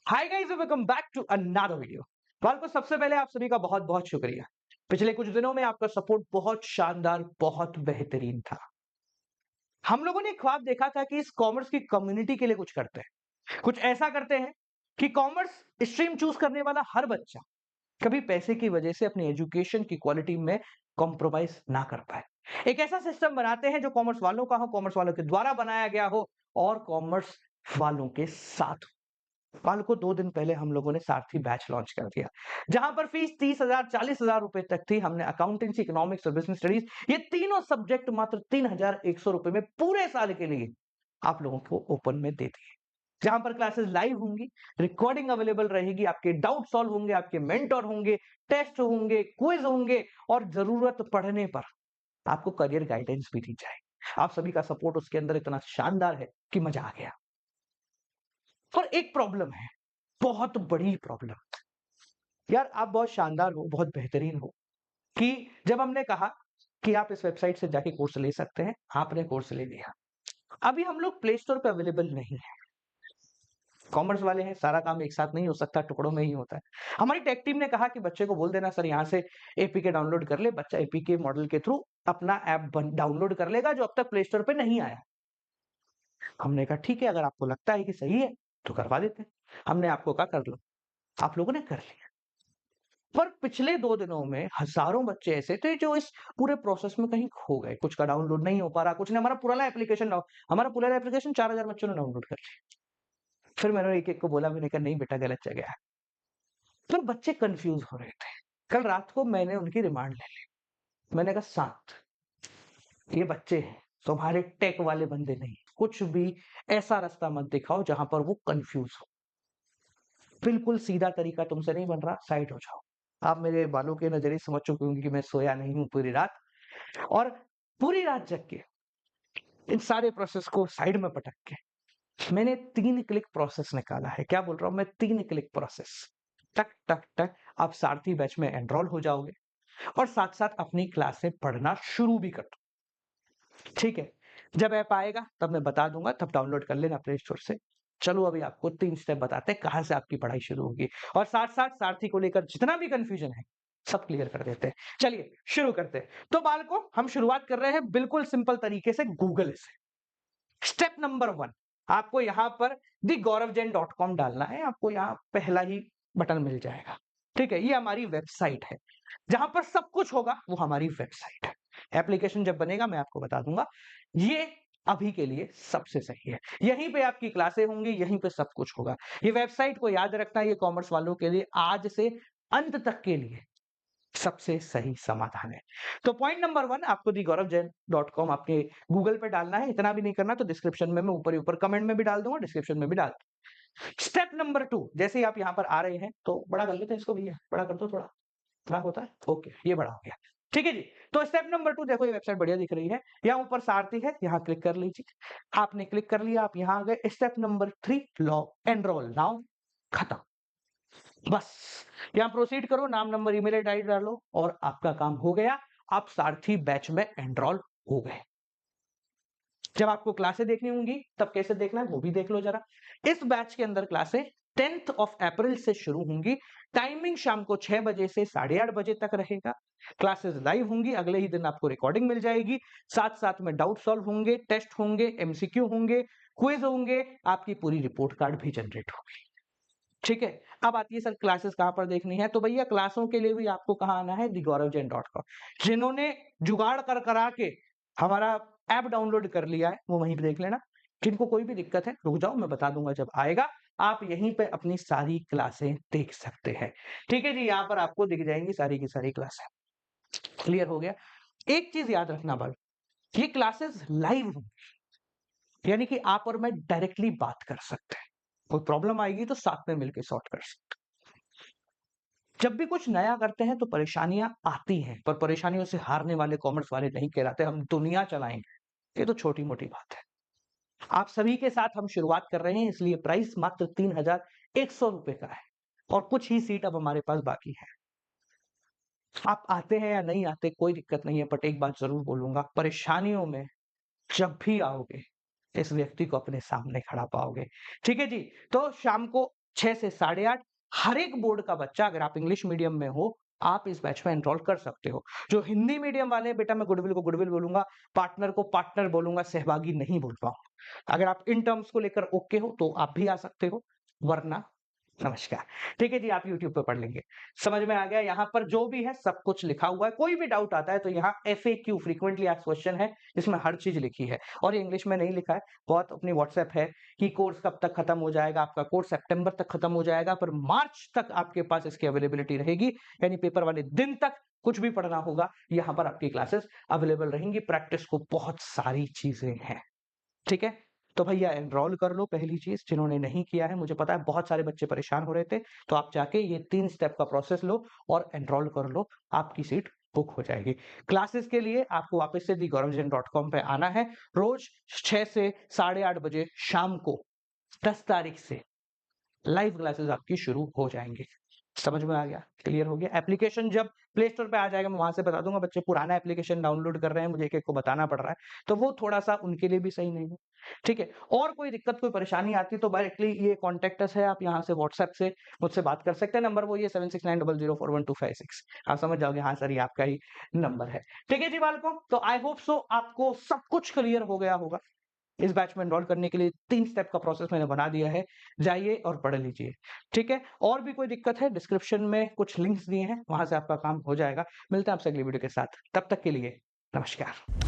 Hi guys, welcome back to another video. को सबसे पहले आप सभी का बहुत बहुत शुक्रिया। पिछले कुछ दिनों में आपका सपोर्ट बहुत शानदार, बहुत बेहतरीन था। हम लोगों ने ख्वाब देखा था कि इस कॉमर्स की कम्युनिटी के लिए कुछ करते हैं, कुछ ऐसा करते हैं कि कॉमर्स स्ट्रीम चूज करने वाला हर बच्चा कभी पैसे की वजह से अपनी एजुकेशन की क्वालिटी में कॉम्प्रोमाइज ना कर पाए। एक ऐसा सिस्टम बनाते हैं जो कॉमर्स वालों का हो, कॉमर्स वालों के द्वारा बनाया गया हो और कॉमर्स वालों के साथ हो। कल को 2 दिन पहले हम लोगों ने सारथी बैच लॉन्च कर दिया, जहां पर फीस 30,000 40,000 रुपए तक थी। हमने अकाउंटेंसी, इकोनॉमिक्स और बिजनेस स्टडीज ये तीनों सब्जेक्ट मात्र 3,100 रुपए में पूरे साल के लिए आप लोगों को ओपन में दे दिए, जहां पर क्लासेस लाइव होंगी, रिकॉर्डिंग अवेलेबल रहेगी, आपके डाउट सॉल्व होंगे, आपके मेंटर होंगे, टेस्ट होंगे, क्विज होंगे और जरूरत पड़ने पर आपको करियर गाइडेंस भी दी जाएगी। आप सभी का सपोर्ट उसके अंदर इतना शानदार है कि मजा आ गया। और एक प्रॉब्लम है, बहुत बड़ी प्रॉब्लम। यार आप बहुत शानदार हो, बहुत बेहतरीन हो कि जब हमने कहा कि आप इस वेबसाइट से जाके कोर्स ले सकते हैं, आपने कोर्स ले लिया। अभी हम लोग प्ले स्टोर पे अवेलेबल नहीं है। कॉमर्स वाले हैं, सारा काम एक साथ नहीं हो सकता, टुकड़ों में ही होता है। हमारी टेक टीम ने कहा कि बच्चे को बोल देना सर यहाँ से एपीके डाउनलोड कर ले। बच्चा एपीके मॉडल के थ्रू अपना ऐप डाउनलोड कर लेगा जो अब तक प्ले स्टोर पे नहीं आया। हमने कहा ठीक है, अगर आपको लगता है कि सही है तो करवा देते हैं। हमने आपको कहा कर लो, आप लोगों ने कर लिया। पर पिछले 2 दिनों में हज़ारों बच्चे ऐसे थे जो इस पूरे प्रोसेस में कहीं खो गए। कुछ का डाउनलोड नहीं हो पा रहा, कुछ ने हमारा पुराना एप्लीकेशन 4,000 बच्चों ने डाउनलोड कर लिया। फिर मैंने एक-एक को बोला, मैंने कहा नहीं बेटा, गलत जगह है। फिर बच्चे कन्फ्यूज़ हो रहे थे। कल रात को मैंने उनकी रिमांड ले ली। मैंने कहा शांत, ये बच्चे हैं, तुम्हारे टेक वाले बंदे नहीं। कुछ भी ऐसा रास्ता मत दिखाओ जहां पर वो कन्फ्यूज़ हो। बिल्कुल सीधा तरीका तुमसे नहीं बन रहा, साइड हो जाओ। आप मेरे बालों के नज़रिए समझ चुके होंगे कि मैं सोया नहीं हूँ पूरी रात, और पूरी रात जग के इन सारे प्रोसेस को साइड में पटक के मैंने 3 क्लिक प्रोसेस निकाला है। क्या बोल रहा हूँ मैं? 3 क्लिक प्रोसेस। टक टक टक, आप सारथी बैच में एनरोल हो जाओगे और साथ-साथ अपनी क्लासें पढ़ना शुरू भी कर दो। ठीक है? जब ऐप आएगा तब मैं बता दूँगा, तब डाउनलोड कर लेना प्ले स्टोर से। चलो अभी आपको 3 स्टेप बताते हैं कहाँ से आपकी पढ़ाई शुरू होगी, और साथ-साथ सारथी को लेकर जितना भी कन्फ्यूजन है सब क्लियर कर देते हैं। चलिए शुरू करते हैं। तो बालकों, हम शुरुआत कर रहे हैं बिल्कुल सिंपल तरीके से, गूगल से। स्टेप नंबर 1, आपको यहाँ पर thegaurav.jain.com डालना है। आपको यहाँ पहला ही बटन मिल जाएगा। ठीक है? ये हमारी वेबसाइट है। जहां पर सब कुछ होगा वो हमारी वेबसाइट है। एप्लीकेशन जब बनेगा मैं आपको बता दूंगा। ये अभी के लिए सबसे सही है। यहीं पे आपकी क्लासें होंगी, यहीं पे सब कुछ होगा। ये वेबसाइट को याद रखना, ये कॉमर्स वालों के लिए आज से अंत तक के लिए सबसे सही समाधान है। तो पॉइंट नंबर 1, आपको thegaurav.jain.com अपने गूगल पे डालना है। इतना भी नहीं करना तो डिस्क्रिप्शन में मैं ऊपर ही ऊपर कमेंट में भी डाल दूंगा, डिस्क्रिप्शन में भी डाल। स्टेप नंबर 2, जैसे ही आप यहाँ पर आ रहे हैं तो बड़ा कर लेते हैं इसको भैया, बड़ा कर दो थोड़ा, खराब होता है। ओके, ये बड़ा हो गया। ठीक है जी। तो स्टेप नंबर 2, देखो ये वेबसाइट बढ़िया दिख रही है। यहाँ ऊपर सारथी है, यहाँ क्लिक कर लीजिए। आपने क्लिक कर लिया, आप यहाँ आ गए। Step number 3, log enrol now, खत्म। बस यहाँ प्रोसीड करो, नाम, नंबर, ईमेल आईडी डालो और आपका काम हो गया। आप सारथी बैच में एनरोल हो गए। जब आपको क्लासें देखनी होंगी तब कैसे देखना है वो भी देख लो जरा। इस बैच के अंदर क्लासें 10th ऑफ अप्रैल से शुरू होंगी। टाइमिंग शाम को 6 बजे से 8:30 बजे तक रहेगा। क्लासेस लाइव होंगी, अगले ही दिन आपको रिकॉर्डिंग मिल जाएगी। साथ साथ में डाउट सॉल्व होंगे, टेस्ट होंगे, एमसीक्यू होंगे, क्विज होंगे, आपकी पूरी रिपोर्ट कार्ड भी जनरेट होगी। ठीक है? अब आती है सर क्लासेस कहां पर देखनी है? तो भैया क्लासों के लिए भी आपको कहां आना है? thegaurav.jain.com। जिन्होंने जुगाड़ कर करा के हमारा ऐप डाउनलोड कर लिया है वो वहीं पे देख लेना। जिनको कोई भी दिक्कत है रुक जाओ, मैं बता दूंगा जब आएगा। आप यहीं पे अपनी सारी क्लासें देख सकते हैं। ठीक है जी, यहाँ पर आपको दिख जाएंगी सारी की सारी क्लासें। क्लियर हो गया? एक चीज याद रखना भाई, ये क्लासेस लाइव होंगी, यानी कि आप और मैं डायरेक्टली बात कर सकते हैं। कोई प्रॉब्लम आएगी तो साथ में मिलकर सॉर्ट कर सकते हैं। जब भी कुछ नया करते हैं तो परेशानियां आती हैं, पर परेशानियों से हारने वाले कॉमर्स वाले नहीं कहलाते। हम दुनिया चलाएंगे, ये तो छोटी मोटी बात है। आप सभी के साथ हम शुरुआत कर रहे हैं, इसलिए प्राइस मात्र 3,100 रुपए का है और कुछ ही सीट अब हमारे पास बाकी है। आप आते हैं या नहीं आते कोई दिक्कत नहीं है, बट एक बात जरूर बोलूंगा, परेशानियों में जब भी आओगे इस व्यक्ति को अपने सामने खड़ा पाओगे। ठीक है जी। तो शाम को 6 से 8:30 हर एक बोर्ड का बच्चा, अगर आप इंग्लिश मीडियम में हो, आप इस बैच में एनरोल कर सकते हो। जो हिंदी मीडियम वाले हैं, बेटा मैं गुडविल को गुडविल बोलूँगा, पार्टनर को पार्टनर बोलूँगा, सहभागी नहीं बोल पाऊँगा। अगर आप इन टर्म्स को लेकर ओके हो, तो आप भी आ सकते हो, वरना नमस्कार। ठीक है जी, आप यूट्यूब पे पढ़ लेंगे। समझ में आ गया? यहाँ पर जो भी है सब कुछ लिखा हुआ है। कोई भी डाउट आता है तो यहाँ FAQ फ्रीक्वेंटली आस्क्ड क्वेश्चन है, जिसमें हर चीज़ लिखी है और ये इंग्लिश में नहीं लिखा है। बहुत अपनी व्हाट्सएप है कि कोर्स कब तक खत्म हो जाएगा, आपका कोर्स सितंबर तक खत्म हो जाएगा, पर मार्च तक आपके पास इसकी अवेलेबिलिटी रहेगी, यानी पेपर वाले दिन तक कुछ भी पढ़ना होगा, यहाँ पर आपकी क्लासेस अवेलेबल रहेंगी। प्रैक्टिस को बहुत सारी चीज़ें हैं। ठीक है? तो भैया एनरोल कर लो पहली चीज़, जिन्होंने नहीं किया है, मुझे पता है बहुत सारे बच्चे परेशान हो रहे थे, तो आप जाके ये 3 स्टेप का प्रोसेस लो और एनरोल कर लो, आपकी सीट बुक हो जाएगी। क्लासेस के लिए आपको वापस से thegaurav.com पे आना है, रोज़ 6 से 8:30 बजे शाम को 10 तारीख से लाइव क्लासेस आपकी शुरू हो जाएँगी। समझ में आ गया? क्लियर हो गया? एप्लीकेशन जब प्ले स्टोर पे आ जाएगा, मैं वहाँ से बता दूँगा, बच्चे पुराना एप्लीकेशन डाउनलोड कर रहे हैं, मुझे एक-एक को बताना पड़ रहा है, तो वो थोड़ा-सा उनके लिए भी सही नहीं है। ठीक है? और कोई दिक्कत, कोई परेशानी आती है तो डायरेक्टली ये कॉन्टैक्ट अस है, आप यहाँ से व्हाट्सएप से मुझसे बात कर सकते हैं। नंबर वही है 7690041256। आप समझ जाओगे, हाँ सर, ये आपका ही नंबर है। ठीक है जी बालकों, तो आई होप सो आपको सब कुछ क्लियर हो गया होगा। इस बैच में एनरोल करने के लिए 3 स्टेप का प्रोसेस मैंने बना दिया है, जाइए और पढ़ लीजिए, ठीक है? और भी कोई दिक्कत है, डिस्क्रिप्शन में कुछ लिंक्स दिए हैं, वहाँ से आपका काम हो जाएगा। मिलते हैं आपसे अगली वीडियो के साथ, तब तक के लिए नमस्कार।